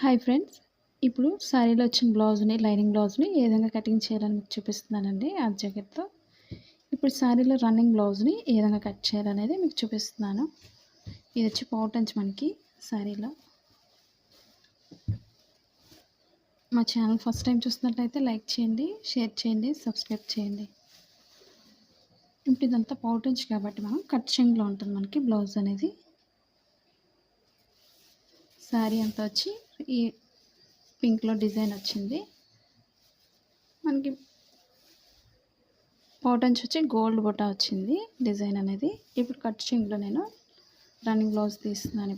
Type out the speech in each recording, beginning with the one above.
Hi friends. ఇప్పుడు శారీలో వచ్చిన బ్లౌజ్‌ని, లైనింగ్ బ్లౌజ్‌ని ఏ విధంగా కటింగ్ చేయాలని మీకు చూపిస్తున్నానండి ఆది జాకెట్‌తో. ఇప్పుడు శారీలో రన్నింగ్ బ్లౌజ్‌ని ఏ విధంగా కట్ చేయాలనేది మీకు చూపిస్తున్నాను. ఇది వచ్చి పావు మనకి శారీలో. మా ఛానల్ ఫస్ట్ టైం చూస్తున్నట్లయితే లైక్ చేయండి, షేర్ చేయండి, సబ్స్క్రైబ్ చేయండి. ఇప్పుడు ఇదంతా పావు కాబట్టి మనం కట్ చెంగ్లో ఉంటుంది మనకి బ్లౌజ్ అనేది. శారీ అంతా వచ్చి ఈ పింక్లో డిజైన్ వచ్చింది మనకి. పాటన్స్ వచ్చి గోల్డ్ బుట్ట వచ్చింది డిజైన్ అనేది. ఇప్పుడు కట్ చెంగ్లో నేను రన్నింగ్ బ్లౌజ్ తీస్తున్నాను.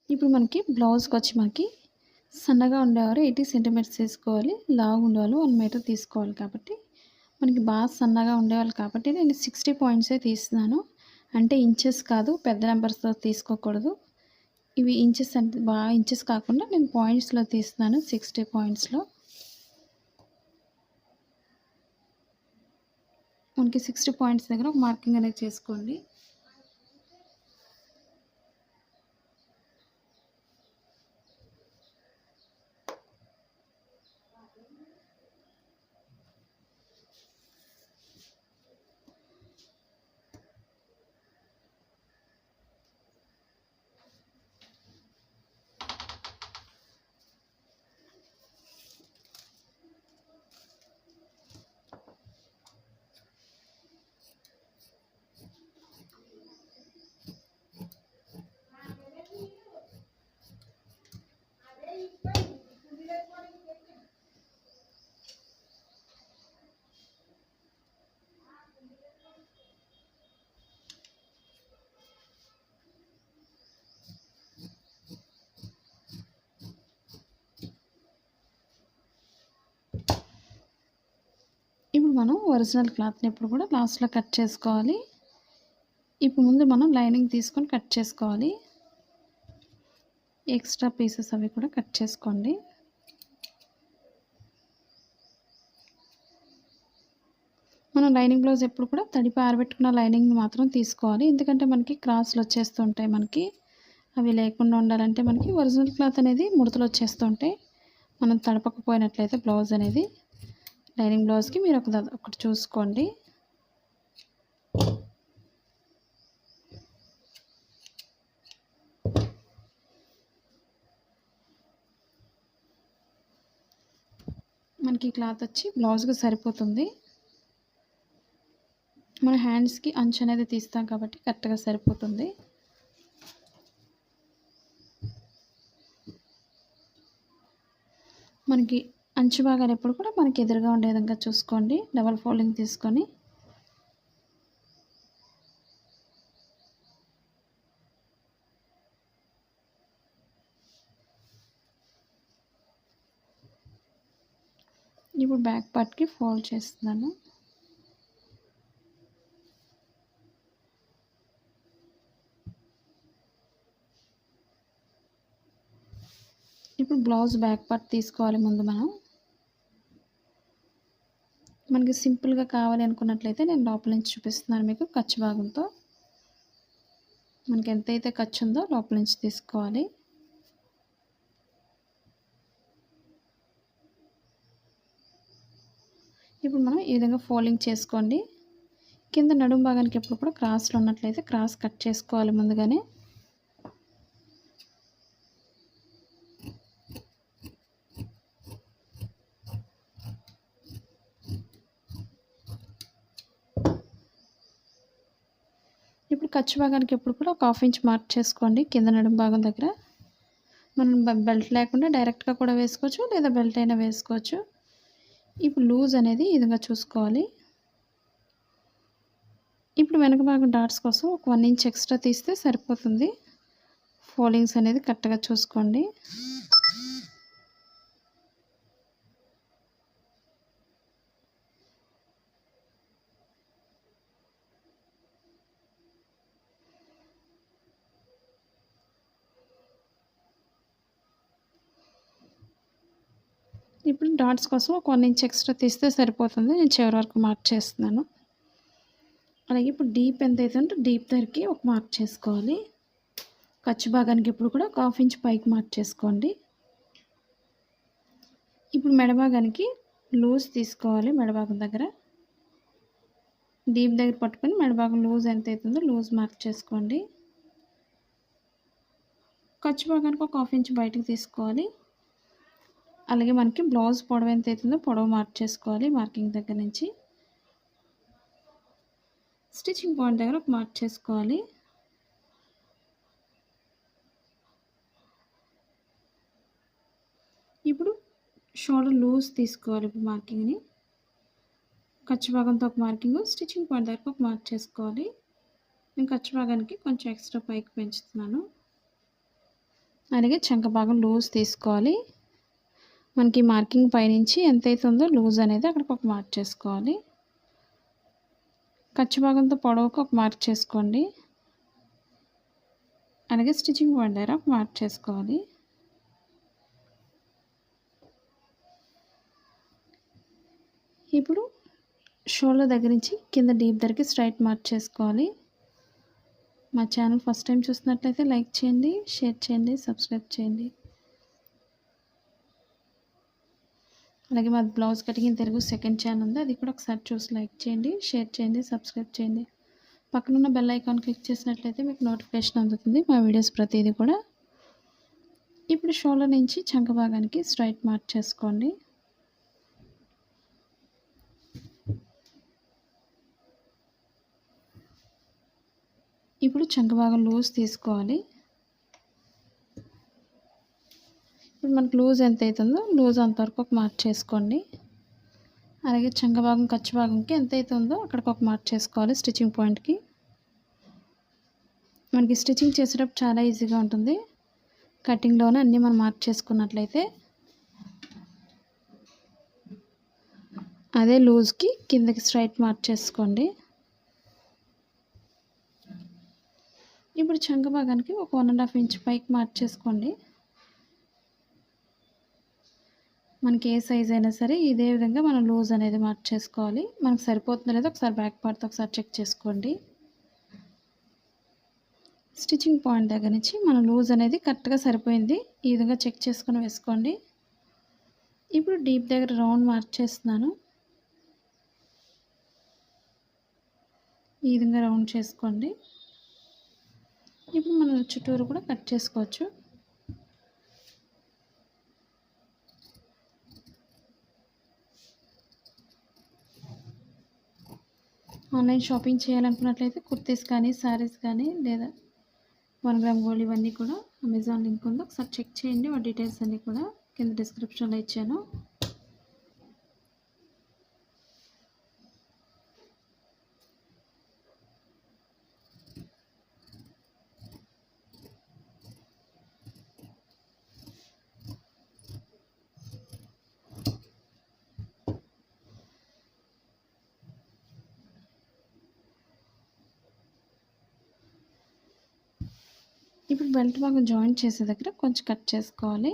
ఇప్పుడు మనకి బ్లౌజ్కి వచ్చి మనకి సన్నగా ఉండేవారు 80 సెంటీమీటర్స్ తీసుకోవాలి, లావు ఉండేవాళ్ళు 1 మీటర్ తీసుకోవాలి. కాబట్టి మనకి బాగా సన్నగా ఉండేవాళ్ళు కాబట్టి నేను 60 పాయింట్సే తీస్తున్నాను. అంటే ఇంచెస్ కాదు, పెద్ద నెంబర్స్తో తీసుకోకూడదు. ఇవి ఇంచెస్ అంటే బాగా ఇంచెస్ కాకుండా నేను పాయింట్స్లో తీస్తున్నాను. 60 పాయింట్స్లో మనకి 60 పాయింట్స్ దగ్గర ఒక మార్కింగ్ అనేది చేసుకోండి. ఇప్పుడు మనం ఒరిజినల్ క్లాత్ని ఎప్పుడు కూడా లాస్ట్లో కట్ చేసుకోవాలి. ఇప్పుడు ముందు మనం లైనింగ్ తీసుకొని కట్ చేసుకోవాలి. ఎక్స్ట్రా పీసెస్ అవి కూడా కట్ చేసుకోండి. మనం లైనింగ్ బ్లౌజ్ ఎప్పుడు కూడా తడిపి ఆరబెట్టుకున్న లైనింగ్ని మాత్రం తీసుకోవాలి. ఎందుకంటే మనకి క్రాస్లు వచ్చేస్తూ ఉంటాయి. మనకి అవి లేకుండా ఉండాలంటే మనకి ఒరిజినల్ క్లాత్ అనేది ముడతలు వచ్చేస్తూ ఉంటాయి. మనం తడపకపోయినట్లయితే బ్లౌజ్ అనేది లైనింగ్ బ్లౌజ్కి మీరు ఒకటి చూసుకోండి. మనకి క్లాత్ వచ్చి బ్లౌజ్కి సరిపోతుంది. మన హ్యాండ్స్కి అంచు అనేది తీస్తాం కాబట్టి కరెక్ట్గా సరిపోతుంది. మనకి అంచు భాగాలు ఎప్పుడు కూడా మనకి ఎదురుగా ఉండే విధంగా చూసుకోండి. డబల్ ఫోల్డింగ్ తీసుకొని ఇప్పుడు బ్యాక్ పార్ట్కి ఫోల్డ్ చేస్తున్నాను. ఇప్పుడు బ్లౌజ్ బ్యాక్ పార్ట్ తీసుకోవాలి. ముందు మనకి సింపుల్గా కావాలి అనుకున్నట్లయితే నేను లోపల నుంచి చూపిస్తున్నాను మీకు ఖర్చు భాగంతో. మనకి ఎంతైతే ఖర్చు ఉందో లోపల నుంచి తీసుకోవాలి. ఇప్పుడు మనం ఈ విధంగా ఫోల్డింగ్ చేసుకోండి. కింద నడుము భాగానికి ఎప్పుడు కూడా క్రాస్లో ఉన్నట్లయితే క్రాస్ కట్ చేసుకోవాలి ముందుగానే. ఇప్పుడు ఖర్చు భాగానికి ఎప్పుడు కూడా ఒక 1/2 ఇంచ్ మార్క్ చేసుకోండి కింద నడుము భాగం దగ్గర. మనం బెల్ట్ లేకుండా డైరెక్ట్గా కూడా వేసుకోవచ్చు, లేదా బెల్ట్ అయినా వేసుకోవచ్చు. ఇప్పుడు లూజ్ అనేది ఈ విధంగా చూసుకోవాలి. ఇప్పుడు వెనక భాగం డాట్స్ కోసం ఒక 1 ఇంచ్ ఎక్స్ట్రా తీస్తే సరిపోతుంది. ఫోల్డింగ్స్ అనేది కరెక్ట్గా చూసుకోండి. ఇప్పుడు డాట్స్ కోసం ఒక 1 ఇంచ్ ఎక్స్ట్రా తీస్తే సరిపోతుంది. నేను చివరి వరకు మార్క్ చేస్తున్నాను. అలాగే ఇప్పుడు డీప్ ఎంత అవుతుందో డీప్ దగ్గరికి ఒక మార్క్ చేసుకోవాలి. ఖర్చు భాగానికి ఇప్పుడు కూడా ఒక 1/2 ఇంచ్ పైకి మార్క్ చేసుకోండి. ఇప్పుడు మెడ భాగానికి లూజ్ తీసుకోవాలి. మెడ భాగం దగ్గర డీప్ దగ్గర పట్టుకొని మెడ భాగం లూజ్ ఎంత అవుతుందో లూజ్ మార్క్ చేసుకోండి. ఖర్చు భాగానికి ఒక 1/2 ఇంచ్ బయటకు తీసుకోవాలి. అలాగే మనకి బ్లౌజ్ పొడవు ఎంత అవుతుందో పొడవు మార్క్ చేసుకోవాలి. మార్కింగ్ దగ్గర నుంచి స్టిచ్చింగ్ పాయింట్ దగ్గర ఒక మార్క్ చేసుకోవాలి. ఇప్పుడు షోల్డర్ లూజ్ తీసుకోవాలి. ఇప్పుడు మార్కింగ్ని ఖర్చు భాగంతో ఒక మార్కింగ్, స్టిచ్చింగ్ పాయింట్ దగ్గర ఒక మార్క్ చేసుకోవాలి. నేను ఖర్చు భాగానికి కొంచెం ఎక్స్ట్రా పైకి పెంచుతున్నాను. అలాగే చంక భాగం లూజ్ తీసుకోవాలి. మనకి మార్కింగ్ పైనుంచి ఎంత అవుతుందో లూజ్ అనేది అక్కడికి ఒక మార్క్ చేసుకోవాలి. ఖర్చు భాగంతో పొడవుకు ఒక మార్క్ చేసుకోండి. అలాగే స్టిచ్చింగ్ పాయింట్ దగ్గర ఒక మార్క్ చేసుకోవాలి. ఇప్పుడు షోల్డర్ దగ్గర నుంచి కింద డీప్ దగ్గరికి స్ట్రైట్ మార్క్ చేసుకోవాలి. మా ఛానల్ ఫస్ట్ టైం చూస్తున్నట్లయితే లైక్ చేయండి, షేర్ చేయండి, సబ్స్క్రైబ్ చేయండి. అలాగే మాది blouse cutting in Telugu second channel ఉంది, అది కూడా ఒకసారి చూసి లైక్ చేయండి, షేర్ చేయండి, సబ్స్క్రైబ్ చేయండి. పక్కనున్న బెల్ ఐకాన్ క్లిక్ చేసినట్లయితే మీకు నోటిఫికేషన్ అందుతుంది మా వీడియోస్ ప్రతిదీ కూడా. ఇప్పుడు షోల్డర్ నుంచి చంక భాగానికి స్ట్రైట్ మార్క్ చేసుకోండి. ఇప్పుడు చంక భాగం లూజ్ తీసుకోవాలి. ఇప్పుడు మనకు లూజ్ ఎంత అవుతుందో లూజ్ అంతవరకు ఒక మార్క్ చేసుకోండి. అలాగే చంక భాగం ఖర్చు భాగంకి ఎంత అవుతుందో అక్కడికి ఒక మార్క్ చేసుకోవాలి. స్టిచ్చింగ్ పాయింట్కి మనకి స్టిచ్చింగ్ చేసేటప్పుడు చాలా ఈజీగా ఉంటుంది. కటింగ్లోనే అన్నీ మనం మార్క్ చేసుకున్నట్లయితే అదే లూజ్కి కిందకి స్ట్రైట్ మార్క్ చేసుకోండి. ఇప్పుడు చంక భాగానికి ఒక 1.5 ఇంచ్ పైకి మార్క్ చేసుకోండి. మనకి ఏ సైజ్ అయినా సరే ఇదే విధంగా మనం లూజ్ అనేది మార్క్ చేసుకోవాలి. మనకు సరిపోతుందో లేదో ఒకసారి బ్యాక్ పార్ట్తో ఒకసారి చెక్ చేసుకోండి. స్టిచ్చింగ్ పాయింట్ దగ్గర నుంచి మన లూజ్ అనేది కరెక్ట్గా సరిపోయింది. ఈ విధంగా చెక్ చేసుకొని వేసుకోండి. ఇప్పుడు డీప్ దగ్గర రౌండ్ మార్క్ చేస్తున్నాను. ఈ విధంగా రౌండ్ చేసుకోండి. ఇప్పుడు మనం చుట్టూరు కూడా కట్ చేసుకోవచ్చు. ఆన్లైన్ షాపింగ్ చేయాలనుకున్నట్లయితే కుర్తీస్ కానీ శారీస్ కానీ లేదా 1 గ్రామ్ గోల్డ్ ఇవన్నీ కూడా అమెజాన్ లింక్ ఉంది, ఒకసారి చెక్ చేయండి. వాటి డీటెయిల్స్ అన్నీ కూడా కింద డిస్క్రిప్షన్లో ఇచ్చాను. ఇప్పుడు బెల్ట్ భాగం జాయింట్ చేసే దగ్గర కొంచెం కట్ చేసుకోవాలి.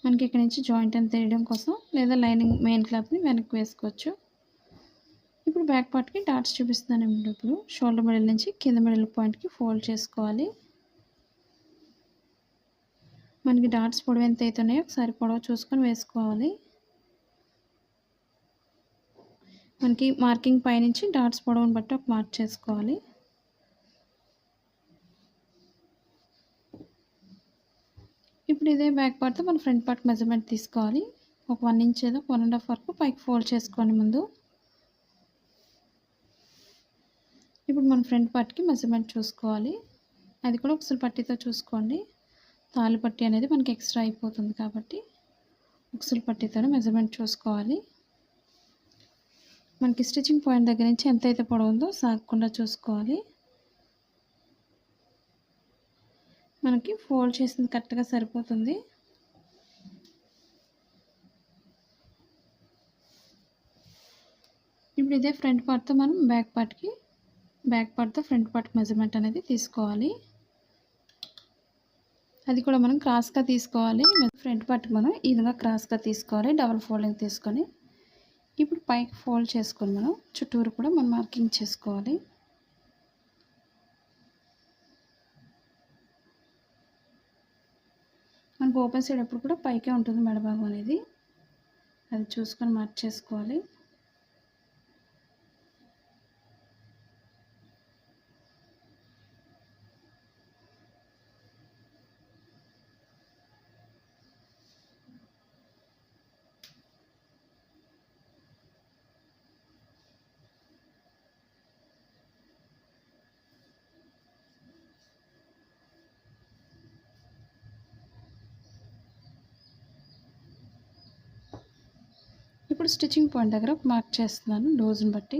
మనకి ఇక్కడ నుంచి జాయింట్ అని తెలియడం కోసం లేదా లైనింగ్ మెయిన్ క్లాత్ని వెనక్కి వేసుకోవచ్చు. ఇప్పుడు బ్యాక్ పార్ట్కి డాట్స్ చూపిస్తున్నాను. ఇప్పుడు షోల్డర్ మిడిల్ నుంచి కింద మిడిల్ పాయింట్కి ఫోల్డ్ చేసుకోవాలి. మనకి డాట్స్ పొడవు ఎంత అవుతున్నాయో ఒకసారి పొడవు చూసుకొని వేసుకోవాలి. మనకి మార్కింగ్ పైనుంచి డాట్స్ పొడవుని బట్టి ఒక మార్క్ చేసుకోవాలి. ఇప్పుడు ఇదే బ్యాక్ పార్ట్తో మన ఫ్రంట్ పార్ట్ మెజర్మెంట్ తీసుకోవాలి. ఒక 1 ఇంచ్ ఏదో 1.5 వరకు పైకి ఫోల్డ్ చేసుకోండి ముందు. ఇప్పుడు మన ఫ్రంట్ పార్ట్కి మెజర్మెంట్ చూసుకోవాలి. అది కూడా ఉక్సులు పట్టీతో చూసుకోండి. తాళ్ళు పట్టీ అనేది మనకి ఎక్స్ట్రా అయిపోతుంది కాబట్టి ఉక్సులు పట్టీతోనే మెజర్మెంట్ చూసుకోవాలి. మనకి స్టిచ్చింగ్ పాయింట్ దగ్గర నుంచి ఎంత అయితే పొడవు ఉందో సాగకుండా చూసుకోవాలి. మనకి ఫోల్డ్ చేసింది కరెక్ట్గా సరిపోతుంది. ఇప్పుడు ఇదే ఫ్రంట్ పార్ట్తో మనం బ్యాక్ పార్ట్తో ఫ్రంట్ పార్ట్ మెజర్మెంట్ అనేది తీసుకోవాలి. అది కూడా మనం క్రాస్గా తీసుకోవాలి. ఫ్రంట్ పార్ట్కి మనం ఈ విధంగా క్రాస్గా తీసుకోవాలి. డబుల్ ఫోల్డింగ్ తీసుకొని ఇప్పుడు పైకి ఫోల్డ్ చేసుకొని మనం చుట్టూరు కూడా మనం మార్కింగ్ చేసుకోవాలి. మనకు ఓపెన్ సైడ్ ఎప్పుడు కూడా పైకే ఉంటుంది మెడ భాగం అనేది, అది చూసుకొని మార్క్ చేసుకోవాలి. ఇప్పుడు స్టిచ్చింగ్ పాయింట్ దగ్గర మార్క్ చేస్తున్నాను డోజ్ని బట్టి.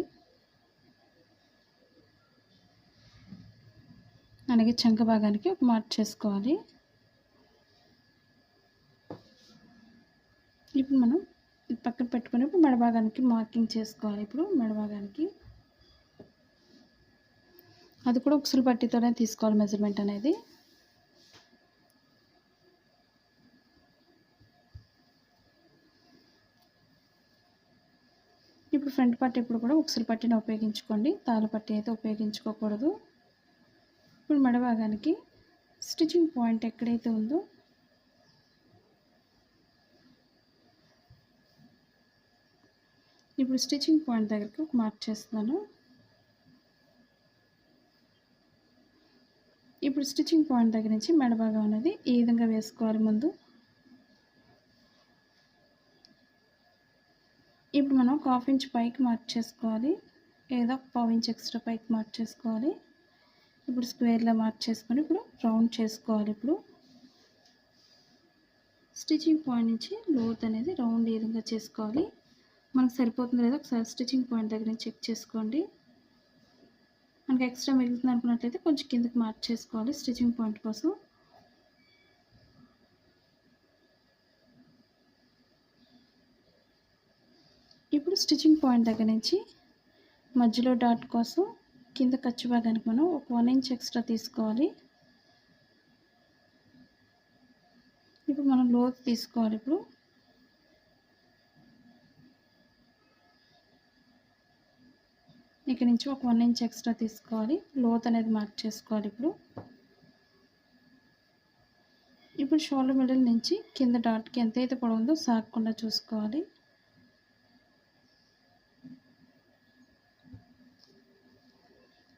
అలాగే చంక భాగానికి ఒక మార్క్ చేసుకోవాలి. ఇప్పుడు మనం పక్కన పెట్టుకుని మెడ భాగానికి మార్కింగ్ చేసుకోవాలి. ఇప్పుడు మెడ భాగానికి అది కూడా ఉక్సులు పట్టితోనే తీసుకోవాలి మెజర్మెంట్ అనేది. ఇప్పుడు ఫ్రంట్ పట్టీ ఇప్పుడు కూడా ఉక్సులు పట్టీని ఉపయోగించుకోండి, తాళ్ళ పట్టీ అయితే ఉపయోగించుకోకూడదు. ఇప్పుడు మెడ భాగానికి స్టిచ్చింగ్ పాయింట్ ఎక్కడైతే ఉందో ఇప్పుడు స్టిచ్చింగ్ పాయింట్ దగ్గరికి ఒక మార్క్ చేస్తున్నాను. ఇప్పుడు స్టిచ్చింగ్ పాయింట్ దగ్గర నుంచి మెడ భాగం అనేది ఈ విధంగా వేసుకోవాలి ముందు. ఇప్పుడు మనం ఒక ½ ఇంచ్ పైకి మార్క్ చేసుకోవాలి, ఏదో ఒక ½ ఇంచ్ ఎక్స్ట్రా పైకి మార్క్ చేసుకోవాలి. ఇప్పుడు స్క్వేర్లో మార్క్ చేసుకొని ఇప్పుడు రౌండ్ చేసుకోవాలి. ఇప్పుడు స్టిచ్చింగ్ పాయింట్ నుంచి లోత్ అనేది రౌండ్ ఈ విధంగా చేసుకోవాలి. మనకు సరిపోతుంది లేదా ఒకసారి స్టిచ్చింగ్ పాయింట్ దగ్గర నుంచి చెక్ చేసుకోండి. మనకి ఎక్స్ట్రా మిగులుతుంది అనుకున్నట్లయితే కొంచెం కిందకి మార్క్ చేసుకోవాలి స్టిచ్చింగ్ పాయింట్ కోసం. ఇప్పుడు స్టిచ్చింగ్ పాయింట్ దగ్గర నుంచి మధ్యలో డాట్ కోసం కింద ఖర్చు భాగానికి మనం ఒక 1 ఇంచ్ ఎక్స్ట్రా తీసుకోవాలి. ఇప్పుడు మనం లోతు తీసుకోవాలి. ఇప్పుడు ఇక్కడ నుంచి ఒక 1 ఇంచ్ ఎక్స్ట్రా తీసుకోవాలి, లోతు అనేది మార్క్ చేసుకోవాలి. ఇప్పుడు షోల్డర్ మిడిల్ నుంచి కింద డాట్కి ఎంతైతే పొడవు ఉందో సాగకుండా చూసుకోవాలి.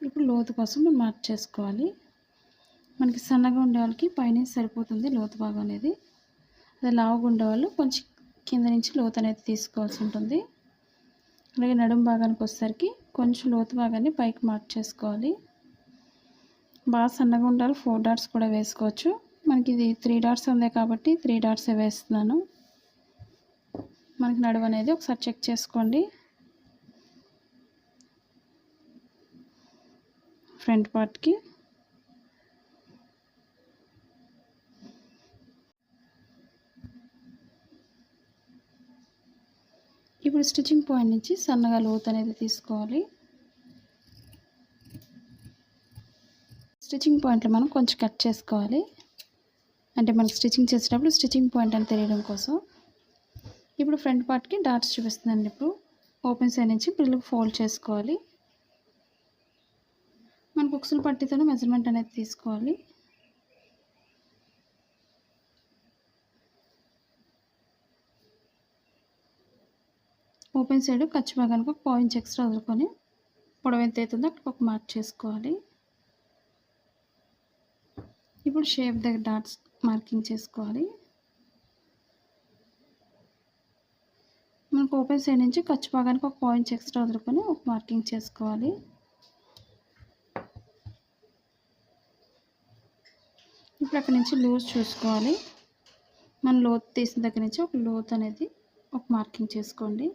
ఇప్పుడు లోతు కోసం మనం మార్క్ చేసుకోవాలి. మనకి సన్నగా ఉండే వాళ్ళకి పైనుంచి సరిపోతుంది లోతు భాగం అనేది, అదే లావుగా ఉండే వాళ్ళు కొంచెం కింద నుంచి లోతు అనేది తీసుకోవాల్సి ఉంటుంది. అలాగే నడుము భాగానికి వచ్చేసరికి కొంచెం లోతు భాగాన్ని పైకి మార్క్ చేసుకోవాలి. బాగా సన్నగా ఉండాలి 4 డాట్స్ కూడా వేసుకోవచ్చు. మనకి ఇది 3 డాట్స్ ఉంది కాబట్టి 3 డాట్సే వేస్తున్నాను. మనకి నడుము అనేది ఒకసారి చెక్ చేసుకోండి. ఫ్రంట్ పార్ట్కి ఇప్పుడు స్టిచ్చింగ్ పాయింట్ నుంచి సన్నగా లోతు అనేది తీసుకోవాలి. స్టిచ్చింగ్ పాయింట్లో మనం కొంచెం కట్ చేసుకోవాలి, అంటే మనకి స్టిచ్చింగ్ చేసేటప్పుడు స్టిచ్చింగ్ పాయింట్ అని తెలియడం కోసం. ఇప్పుడు ఫ్రంట్ పార్ట్కి డాట్స్ చూపిస్తుందండి. ఇప్పుడు ఓపెన్ సైడ్ నుంచి పిల్లలకు ఫోల్డ్ చేసుకోవాలి. మనకు ఉక్సులు పట్టీతోనే మెజర్మెంట్ అనేది తీసుకోవాలి. ఓపెన్ సైడ్ ఖర్చు భాగానికి ఒక ½ ఇంచ్ ఎక్స్ట్రా వదులుకొని పొడవు ఎంత అవుతుందో అక్కడ ఒక మార్క్ చేసుకోవాలి. ఇప్పుడు షేప్ దగ్గర డాట్స్ మార్కింగ్ చేసుకోవాలి. మనకు ఓపెన్ సైడ్ నుంచి ఖర్చు భాగానికి ఒక ½ ఇంచ్ ఎక్స్ట్రా వదులుకొని ఒక మార్కింగ్ చేసుకోవాలి. ఇప్పుడు అక్కడ నుంచి లూజ్ చూసుకోవాలి. మనం లోతు తీసిన దగ్గర నుంచి ఒక లోతు అనేది ఒక మార్కింగ్ చేసుకోండి.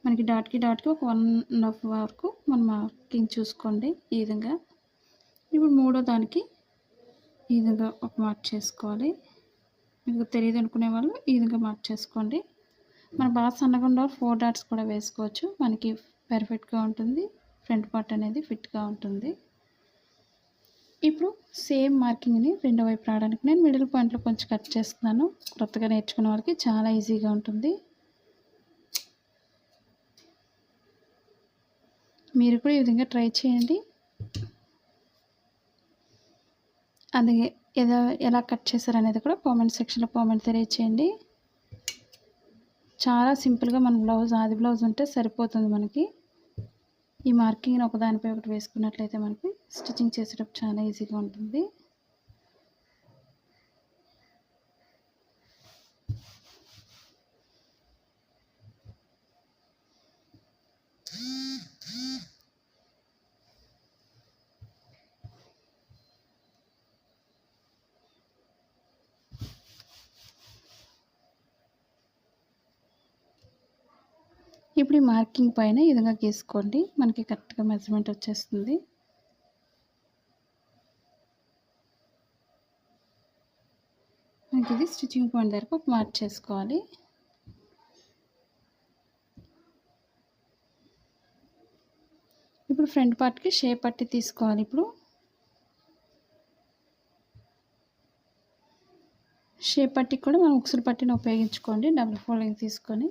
మనకి డాట్కి ఒక 1.5 వరకు మనం మార్కింగ్ చూసుకోండి ఈ విధంగా. ఇప్పుడు మూడో దానికి ఈ విధంగా ఒక మార్క్ చేసుకోవాలి. మీకు తెలియదు అనుకునే వాళ్ళు ఈ విధంగా మార్క్ చేసుకోండి. మన బాగా సన్నగా ఉన్న 4 డాట్స్ కూడా వేసుకోవచ్చు, మనకి పర్ఫెక్ట్గా ఉంటుంది, ఫ్రంట్ పార్ట్ అనేది ఫిట్గా ఉంటుంది. ఇప్పుడు సేమ్ మార్కింగ్ని రెండో వైపు రావడానికి నేను మిడిల్ పాయింట్లో కొంచెం కట్ చేస్తున్నాను. కొత్తగా నేర్చుకునే వాళ్ళకి చాలా ఈజీగా ఉంటుంది. మీరు కూడా ఈ విధంగా ట్రై చేయండి. అలాగే ఎలా కట్ చేశారనేది కూడా కామెంట్ సెక్షన్లో కామెంట్ తెలియచేయండి. చాలా సింపుల్గా మన బ్లౌజ్ ఆది బ్లౌజ్ ఉంటే సరిపోతుంది మనకి. ఈ మార్కింగ్ని ఒకదానిపై ఒకటి వేసుకున్నట్లయితే మనకి స్టిచ్చింగ్ చేసేటప్పుడు చాలా ఈజీగా ఉంటుంది. ఇప్పుడు ఈ మార్కింగ్ పైన ఈ విధంగా గీసుకోండి. మనకి కరెక్ట్గా మెజర్మెంట్ వచ్చేస్తుంది. మనకి ఇది స్టిచ్చింగ్ పాయింట్ దగ్గర ఒక మార్క్ చేసుకోవాలి. ఇప్పుడు ఫ్రంట్ పార్ట్కి షేప్ పట్టి తీసుకోవాలి. ఇప్పుడు షేప్ పట్టికి కూడా మనం ఉక్సులు పట్టిని ఉపయోగించుకోండి. డబుల్ ఫోల్డింగ్ తీసుకొని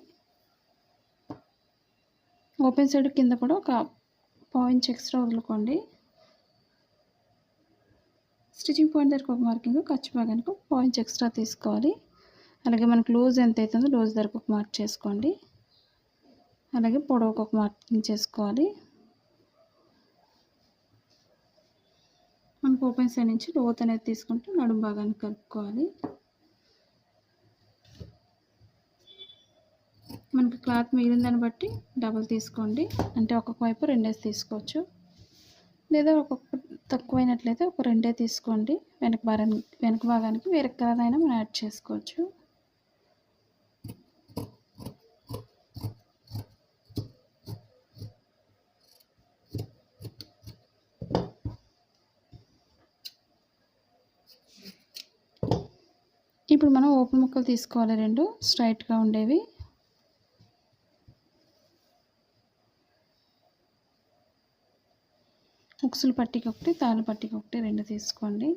ఓపెన్ సైడ్ కింద కూడా ఒక 1/2 ఇంచ్ ఎక్స్ట్రా వదులుకోండి. స్టిచ్చింగ్ పాయింట్ దగ్గర ఒక మార్కింగ్, ఖర్చు భాగానికి 1/2 ఇంచ్ ఎక్స్ట్రా తీసుకోవాలి. అలాగే మనకు లూజ్ ఎంత అవుతుందో లూజ్ దగ్గర ఒక మార్క్ చేసుకోండి. అలాగే పొడవుకు ఒక మార్కింగ్ చేసుకోవాలి. మనకు ఓపెన్ సైడ్ నుంచి లోత్ అనేది తీసుకుంటూ నడుము భాగాన్ని కలుపుకోవాలి. మనకి క్లాత్ మిగిలిన దాన్ని బట్టి డబుల్ తీసుకోండి. అంటే ఒక్కొక్క వైపు 2 తీసుకోవచ్చు, లేదా ఒక్కొక్క తక్కువైనట్లయితే ఒక 2 తీసుకోండి. వెనక భాగానికి వేరే కలర్ అయినా మనం యాడ్ చేసుకోవచ్చు. ఇప్పుడు మనం ఓపెన్ ముక్కలు తీసుకోవాలి, 2 స్ట్రైట్గా ఉండేవి. ఉక్సులు పట్టికి ఒకటి, తాళ్ళు పట్టికి ఒకటి 2 తీసుకోండి.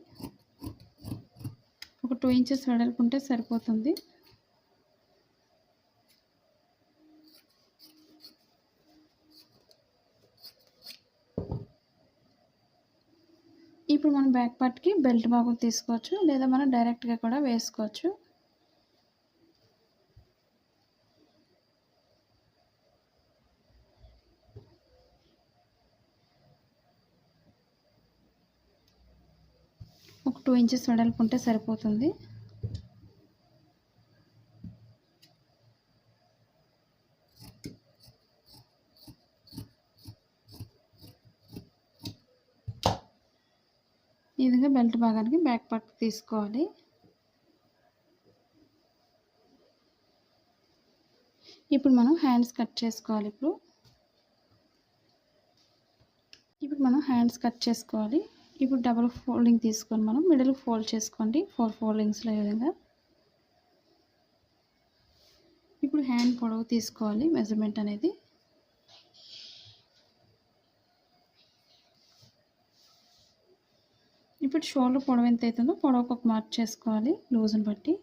ఒక 2 ఇంచెస్ వెడల్పు ఉంటే సరిపోతుంది. ఇప్పుడు మనం బ్యాక్ పార్ట్కి బెల్ట్ భాగం తీసుకోవచ్చు, లేదా మనం డైరెక్ట్గా కూడా వేసుకోవచ్చు. ఒక 2 ఇంచెస్ వెడల్పు ఉంటే సరిపోతుంది. ఈ విధంగా బెల్ట్ భాగానికి బ్యాక్ పార్ట్ తీసుకోవాలి. ఇప్పుడు మనం హ్యాండ్స్ కట్ చేసుకోవాలి. ఇప్పుడు మనం హ్యాండ్స్ కట్ చేసుకోవాలి. ఇప్పుడు డబుల్ ఫోల్డింగ్ తీసుకొని మనం మిడిల్ ఫోల్డ్ చేసుకోండి, 4 ఫోల్డింగ్స్లో ఈ విధంగా. ఇప్పుడు హ్యాండ్ పొడవు తీసుకోవాలి, మెజర్మెంట్ అనేది. ఇప్పుడు షోల్డర్ పొడవు ఎంత అవుతుందో పొడవుకు ఒక మార్క్ చేసుకోవాలి, లూజ్ని బట్టి.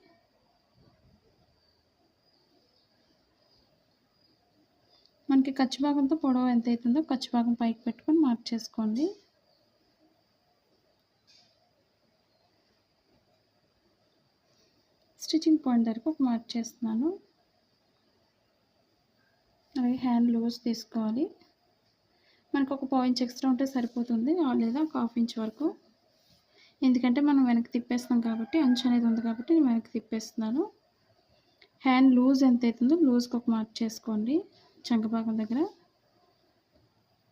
మనకి ఖర్చు భాగంతో పొడవు ఎంత అవుతుందో ఖర్చు భాగం పైకి పెట్టుకొని మార్క్ చేసుకోండి. స్టిచ్చింగ్ పాయింట్ దగ్గర ఒక మార్క్ చేస్తున్నాను. అలాగే హ్యాండ్ లూజ్ తీసుకోవాలి. మనకు ఒక 1/2 ఇంచ్ ఎక్స్ట్రా ఉంటే సరిపోతుంది, లేదా ఒక 1/2 ఇంచ్ వరకు. ఎందుకంటే మనం వెనక్కి తిప్పేస్తాం కాబట్టి, అంచు అనేది ఉంది కాబట్టి నేను వెనక్కి తిప్పేస్తున్నాను. హ్యాండ్ లూజ్ ఎంత అవుతుందో లూజ్కి ఒక మార్క్ చేసుకోండి చంక భాగం దగ్గర.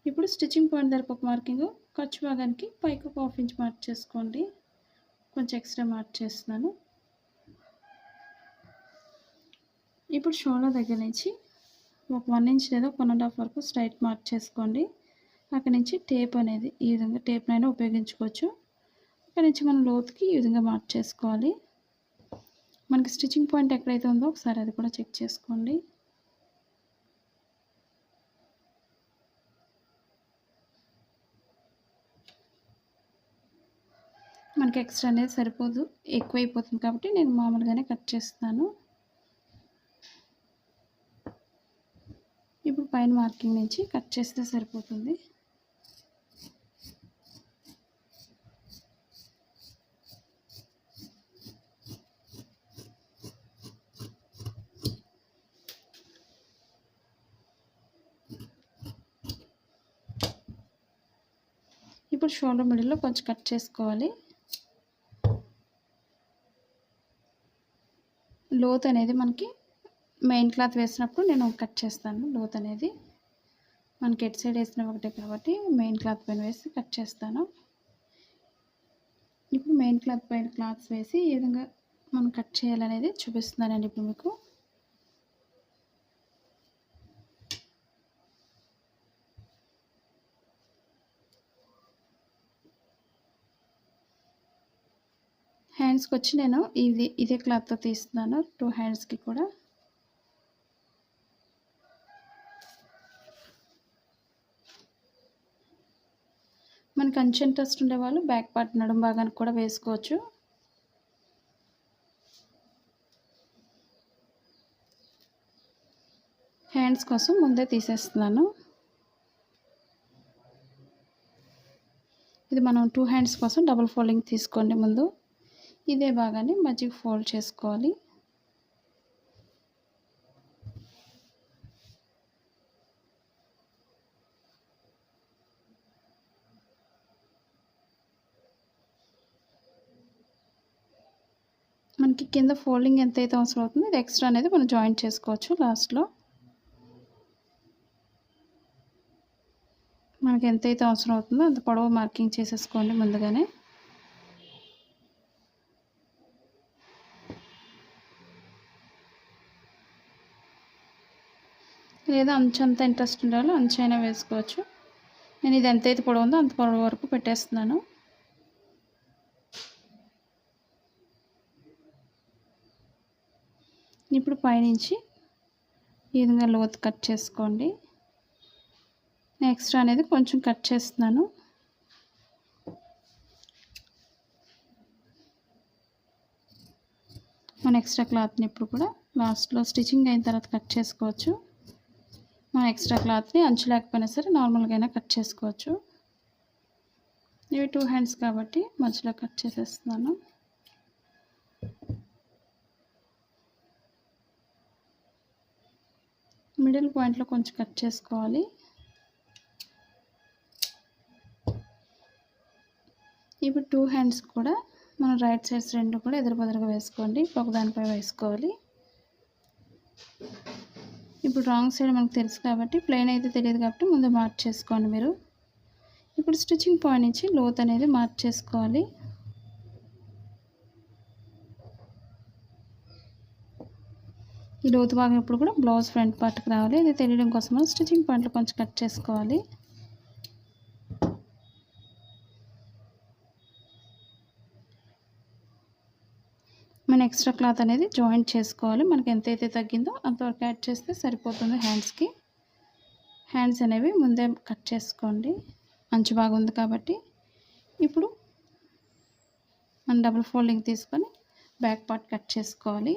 ఇప్పుడు స్టిచ్చింగ్ పాయింట్ దగ్గర ఒక మార్కింగ్, ఖర్చు భాగానికి పైకి ఒక 1/2 ఇంచ్ మార్క్ చేసుకోండి. కొంచెం ఎక్స్ట్రా మార్క్ చేస్తున్నాను. ఇప్పుడు షోల్డర్ దగ్గర నుంచి ఒక 1 ఇంచ్ లేదా 1.5 వరకు స్ట్రైట్ మార్క్ చేసుకోండి. అక్కడి నుంచి టేప్ అనేది ఈ విధంగా టేప్నైనా ఉపయోగించుకోవచ్చు. అక్కడి నుంచి మనం లోతుకి ఈ విధంగా మార్క్ చేసుకోవాలి. మనకి స్టిచ్చింగ్ పాయింట్ ఎక్కడైతే ఉందో ఒకసారి అది కూడా చెక్ చేసుకోండి. మనకి ఎక్స్ట్రా అనేది సరిపోదు, ఎక్కువైపోతుంది కాబట్టి నేను మామూలుగానే కట్ చేస్తాను. ఇప్పుడు పైన మార్కింగ్ నుంచి కట్ చేస్తే సరిపోతుంది. ఇప్పుడు షోల్డర్ మిడిల్లో కొంచెం కట్ చేసుకోవాలి. లోత్ అనేది మనకి మెయిన్ క్లాత్ వేసినప్పుడు నేను కట్ చేస్తాను. లోత్ అనేది మనకి ఎటు సైడ్ వేసిన ఒకటే కాబట్టి మెయిన్ క్లాత్ పైన వేసి కట్ చేస్తాను. ఇప్పుడు మెయిన్ క్లాత్ పైన క్లాత్స్ వేసి ఏ విధంగా మనం కట్ చేయాలనేది చూపిస్తున్నానండి ఇప్పుడు మీకు. హ్యాండ్స్కి వచ్చి నేను ఇదే క్లాత్తో తీస్తున్నాను 2 హ్యాండ్స్కి కూడా. మనకి అంచు ఇంట్రెస్ట్ ఉండేవాళ్ళు బ్యాక్ పార్ట్ నడుము భాగానికి కూడా వేసుకోవచ్చు. హ్యాండ్స్ కోసం ముందే తీసేస్తున్నాను. ఇది మనం 2 హ్యాండ్స్ కోసం డబుల్ ఫోల్డింగ్ తీసుకోండి. ముందు ఇదే భాగాన్ని మధ్యకి ఫోల్డ్ చేసుకోవాలి. మనకి కింద ఫోల్డింగ్ ఎంతైతే అవసరం అవుతుందో ఇది ఎక్స్ట్రా అనేది మనం జాయింట్ చేసుకోవచ్చు. లాస్ట్లో మనకి ఎంతైతే అవసరం అవుతుందో అంత పొడవు మార్కింగ్ చేసేసుకోండి ముందుగానే. లేదా అంచు అంత ఇంట్రెస్ట్ ఉండాలో అంచు అయినా వేసుకోవచ్చు. నేను ఇది ఎంతైతే పొడవు ఉందో అంత పొడవు వరకు పెట్టేస్తున్నాను. ఇప్పుడు పైనుంచి ఈ విధంగా లోతు కట్ చేసుకోండి. ఎక్స్ట్రా అనేది కొంచెం కట్ చేస్తున్నాను. మన ఎక్స్ట్రా క్లాత్ని ఇప్పుడు కూడా లాస్ట్లో స్టిచ్చింగ్ అయిన తర్వాత కట్ చేసుకోవచ్చు. మన ఎక్స్ట్రా క్లాత్ని అంచు లేకపోయినా సరే నార్మల్గా అయినా కట్ చేసుకోవచ్చు. ఇవి 2 హ్యాండ్స్ కాబట్టి మధ్యలో కట్ చేసేస్తున్నాను. మిడిల్ పాయింట్లో కొంచెం కట్ చేసుకోవాలి. ఇప్పుడు 2 హ్యాండ్స్ కూడా మనం రైట్ సైడ్స్ రెండు కూడా ఎదురుబెదురుగా వేసుకోండి. ఒకదానిపై వేసుకోవాలి. ఇప్పుడు రాంగ్ సైడ్ మనకు తెలుసు కాబట్టి ప్లెయిన్ అయితే తెలియదు కాబట్టి ముందు మార్క్ చేసుకోండి మీరు. ఇప్పుడు స్టిచ్చింగ్ పాయింట్ నుంచి లోత్ అనేది మార్క్ చేసుకోవాలి. ఈ లోతు భాగం ఇప్పుడు కూడా బ్లౌజ్ ఫ్రంట్ పార్ట్కి రావాలి. ఇది తెలియడం కోసం మనం స్టిచ్చింగ్ పాయింట్లో కొంచెం కట్ చేసుకోవాలి. మన ఎక్స్ట్రా క్లాత్ అనేది జాయింట్ చేసుకోవాలి. మనకి ఎంతైతే తగ్గిందో అంతవరకు యాడ్ చేస్తే సరిపోతుంది. హ్యాండ్స్ అనేవి ముందే కట్ చేసుకోండి. అంచు బాగా ఉంది కాబట్టి ఇప్పుడు మనం డబుల్ ఫోల్డింగ్ తీసుకొని బ్యాక్ పార్ట్ కట్ చేసుకోవాలి.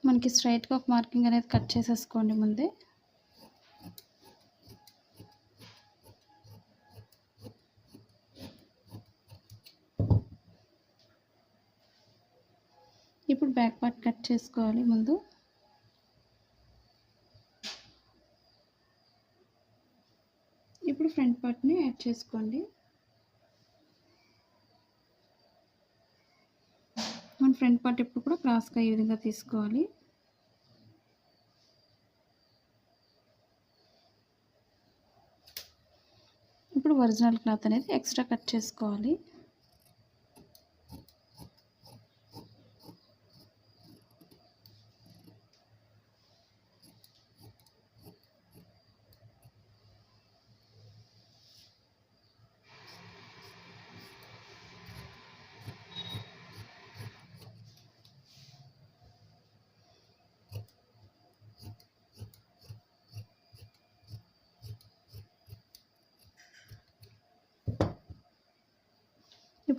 మనకి స్ట్రైట్గా ఒక మార్కింగ్ అనేది కట్ చేసేసుకోండి ముందే. ఇప్పుడు బ్యాక్ పార్ట్ కట్ చేసుకోవాలి ముందు. ఇప్పుడు ఫ్రంట్ పార్ట్ని యాడ్ చేసుకోండి. మన ఫ్రంట్ పార్ట్ ఇప్పుడు కూడా క్రాస్గా ఈ విధంగా తీసుకోవాలి. ఇప్పుడు ఒరిజినల్ క్లాత్ అనేది ఎక్స్ట్రా కట్ చేసుకోవాలి.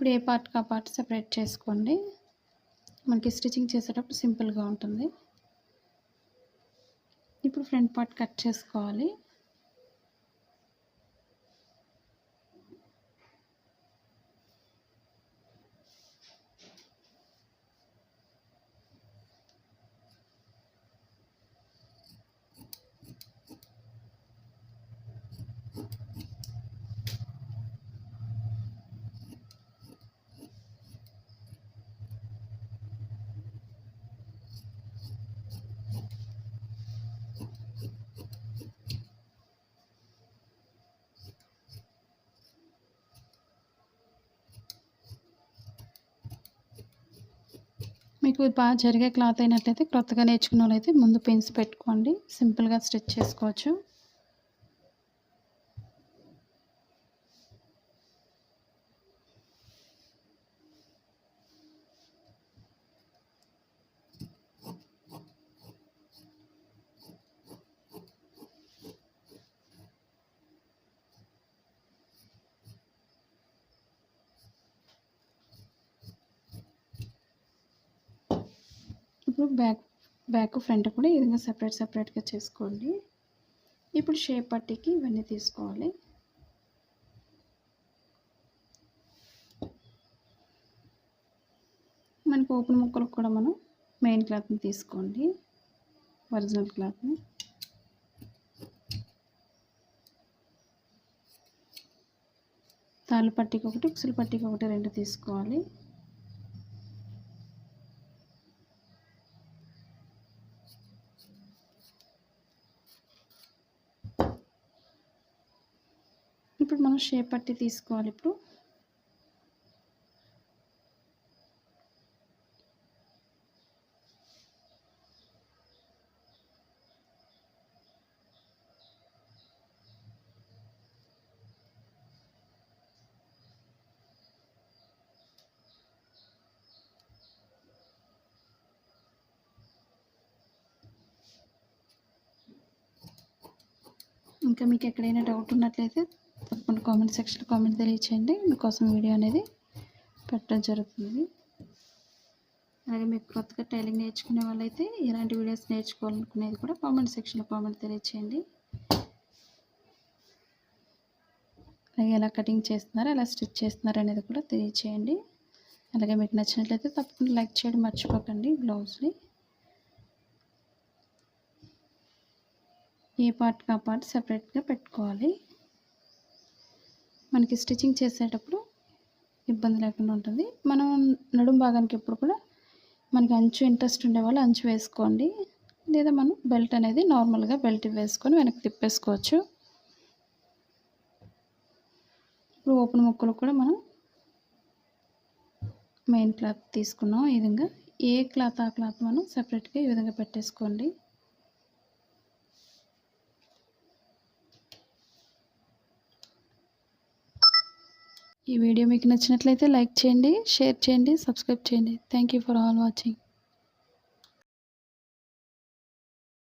ఇప్పుడు ఏ పార్ట్కి ఆ పార్ట్ సెపరేట్ చేసుకోండి. మనకి స్టిచ్చింగ్ చేసేటప్పుడు సింపుల్గా ఉంటుంది. ఇప్పుడు ఫ్రంట్ పార్ట్ కట్ చేసుకోవాలి. మీకు బాగా జరిగే క్లాత్ అయినట్లయితే కొత్తగా నేర్చుకున్న వాళ్ళైతే ముందు పిన్స్ పెట్టుకోండి. సింపుల్గా స్టిచ్ చేసుకోవచ్చు. ఇప్పుడు బ్యాక్ ఫ్రంట్ కూడా ఈ విధంగా సెపరేట్గా చేసుకోండి. ఇప్పుడు షేప్ పట్టీకి ఇవన్నీ తీసుకోవాలి. మనకు ఓపెన్ ముక్కలకు కూడా మనం మెయిన్ క్లాత్ని తీసుకోండి, ఒరిజినల్ క్లాత్ని. తాళ్ళు పట్టీకి ఒకటి, ఉక్సులు పట్టీకి ఒకటి 2 తీసుకోవాలి. ఇప్పుడు మనం షేప్ పట్టీ తీసుకోవాలి. ఇప్పుడు ఇంకా మీకు ఎక్కడైనా డౌట్ ఉన్నట్లయితే తప్పకుండా కామెంట్ సెక్షన్లో కామెంట్ తెలియచేయండి. మీకోసం వీడియో అనేది పెట్టడం జరుగుతుంది. అలాగే మీకు కొత్తగా టైలింగ్ నేర్చుకునే వాళ్ళైతే ఇలాంటి వీడియోస్ నేర్చుకోవాలనుకునేది కూడా కామెంట్ సెక్షన్లో కామెంట్ తెలియచేయండి. అలాగే ఎలా కటింగ్ చేస్తున్నారు, ఎలా స్టిచ్ చేస్తున్నారు అనేది కూడా తెలియచేయండి. అలాగే మీకు నచ్చినట్లయితే తప్పకుండా లైక్ చేయడం మర్చిపోకండి. బ్లౌజ్ని ఏ పార్ట్కి ఆ పార్ట్ సెపరేట్గా పెట్టుకోవాలి. మనకి స్టిచ్చింగ్ చేసేటప్పుడు ఇబ్బంది లేకుండా ఉంటుంది. మనం నడుము భాగానికి ఎప్పుడు కూడా మనకి అంచు ఇంట్రెస్ట్ ఉండేవాళ్ళు అంచు వేసుకోండి, లేదా మనం బెల్ట్ అనేది నార్మల్గా బెల్ట్ వేసుకొని వెనక్కి తిప్పేసుకోవచ్చు. ఇప్పుడు ఓపెన్ ముక్కలు కూడా మనం మెయిన్ క్లాత్ తీసుకున్నాం. ఈ విధంగా ఏ క్లాత్ ఆ క్లాత్ మనం సెపరేట్గా ఈ విధంగా పెట్టేసుకోండి. ఈ వీడియో మీకు నచ్చినట్లయితే లైక్ చేయండి, షేర్ చేయండి, సబ్స్క్రైబ్ చేయండి. Thank you for all watching.